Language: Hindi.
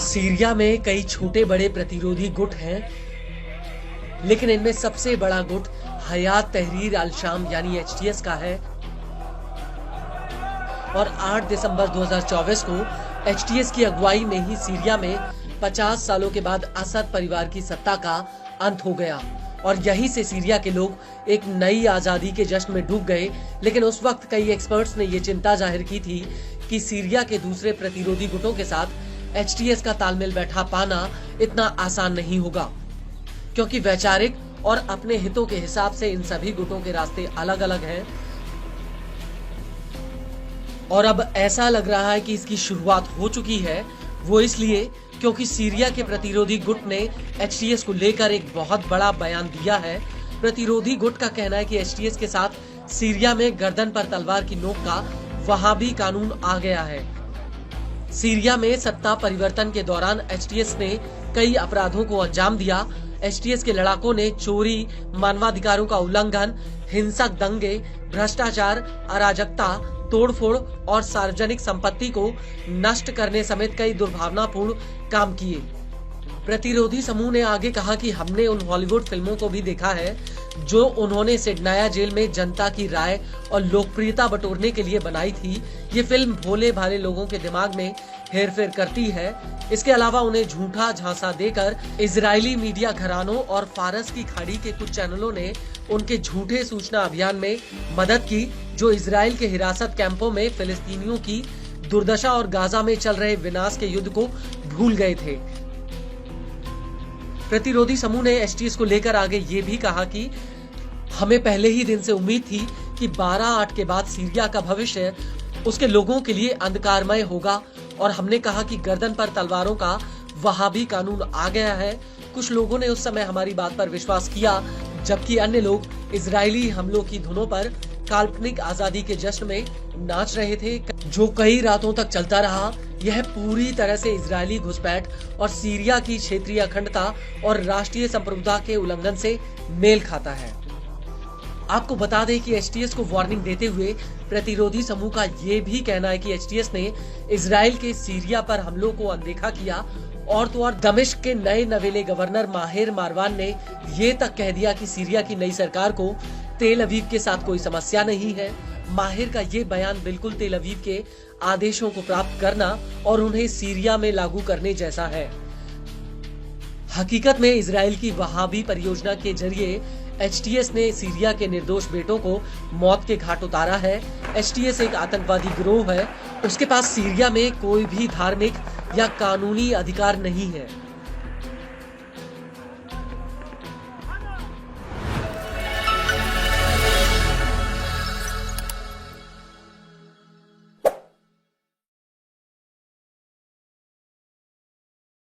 सीरिया में कई छोटे बड़े प्रतिरोधी गुट हैं, लेकिन इनमें सबसे बड़ा गुट हयात तहरीर अल शाम यानी एचटीएस का है। और 8 दिसंबर 2024 को एचटीएस की अगुवाई में ही सीरिया में 50 सालों के बाद असद परिवार की सत्ता का अंत हो गया और यहीं से सीरिया के लोग एक नई आजादी के जश्न में डूब गए। लेकिन उस वक्त कई एक्सपर्ट्स ने ये चिंता जाहिर की थी कि सीरिया के दूसरे प्रतिरोधी गुटों के साथ एचटीएस का तालमेल बैठा पाना इतना आसान नहीं होगा, क्योंकि वैचारिक और अपने हितों के हिसाब से इन सभी गुटों के रास्ते अलग अलग हैं। और अब ऐसा लग रहा है कि इसकी शुरुआत हो चुकी है, वो इसलिए क्योंकि सीरिया के प्रतिरोधी गुट ने एचटीएस को लेकर एक बहुत बड़ा बयान दिया है। प्रतिरोधी गुट का कहना है कि एचटीएस के साथ सीरिया में गर्दन पर तलवार की नोक का वहाबी कानून आ गया है। सीरिया में सत्ता परिवर्तन के दौरान एचटीएस ने कई अपराधों को अंजाम दिया। एचटीएस के लड़ाकों ने चोरी, मानवाधिकारों का उल्लंघन, हिंसक दंगे, भ्रष्टाचार, अराजकता, तोड़फोड़ और सार्वजनिक संपत्ति को नष्ट करने समेत कई दुर्भावनापूर्ण काम किए। प्रतिरोधी समूह ने आगे कहा कि हमने उन हॉलीवुड फिल्मों को भी देखा है जो उन्होंने सिडनाया जेल में जनता की राय और लोकप्रियता बटोरने के लिए बनाई थी। ये फिल्म भोले भाले लोगों के दिमाग में हेरफेर करती है। इसके अलावा उन्हें झूठा झांसा देकर इजरायली मीडिया घरानों और फारस की खाड़ी के कुछ चैनलों ने उनके झूठे सूचना अभियान में मदद की, जो इजराइल के हिरासत कैंपों में फिलिस्तीनियों की दुर्दशा और गाजा में चल रहे विनाश के युद्ध को भूल गए थे। प्रतिरोधी समूह ने एचटीएस को लेकर आगे ये भी कहा कि हमें पहले ही दिन से उम्मीद थी कि 12/8 के बाद सीरिया का भविष्य उसके लोगों के लिए अंधकारमय होगा और हमने कहा कि गर्दन पर तलवारों का वहाबी कानून आ गया है। कुछ लोगों ने उस समय हमारी बात पर विश्वास किया, जबकि अन्य लोग इजरायली हमलों की धुनों पर काल्पनिक आजादी के जश्न में नाच रहे थे, जो कई रातों तक चलता रहा। यह पूरी तरह से इजरायली घुसपैठ और सीरिया की क्षेत्रीय अखंडता और राष्ट्रीय संप्रभुता के उल्लंघन से मेल खाता है। आपको बता दें कि एचटीएस को वार्निंग देते हुए प्रतिरोधी समूह का ये भी कहना है कि एचटीएस ने इजराइल के सीरिया पर हमलों को अनदेखा किया। और तो और दमिश्क के नए नवेले गवर्नर माहिर मारवान ने ये तक कह दिया कि सीरिया की नई सरकार को तेल अवीव के साथ कोई समस्या नहीं है। माहिर का ये बयान बिल्कुल तेल अवीव के आदेशों को प्राप्त करना और उन्हें सीरिया में लागू करने जैसा है। हकीकत में इजराइल की वहाबी परियोजना के जरिए एचटीएस ने सीरिया के निर्दोष बेटों को मौत के घाट उतारा है। एचटीएस एक आतंकवादी गिरोह है, उसके पास सीरिया में कोई भी धार्मिक या कानूनी अधिकार नहीं है।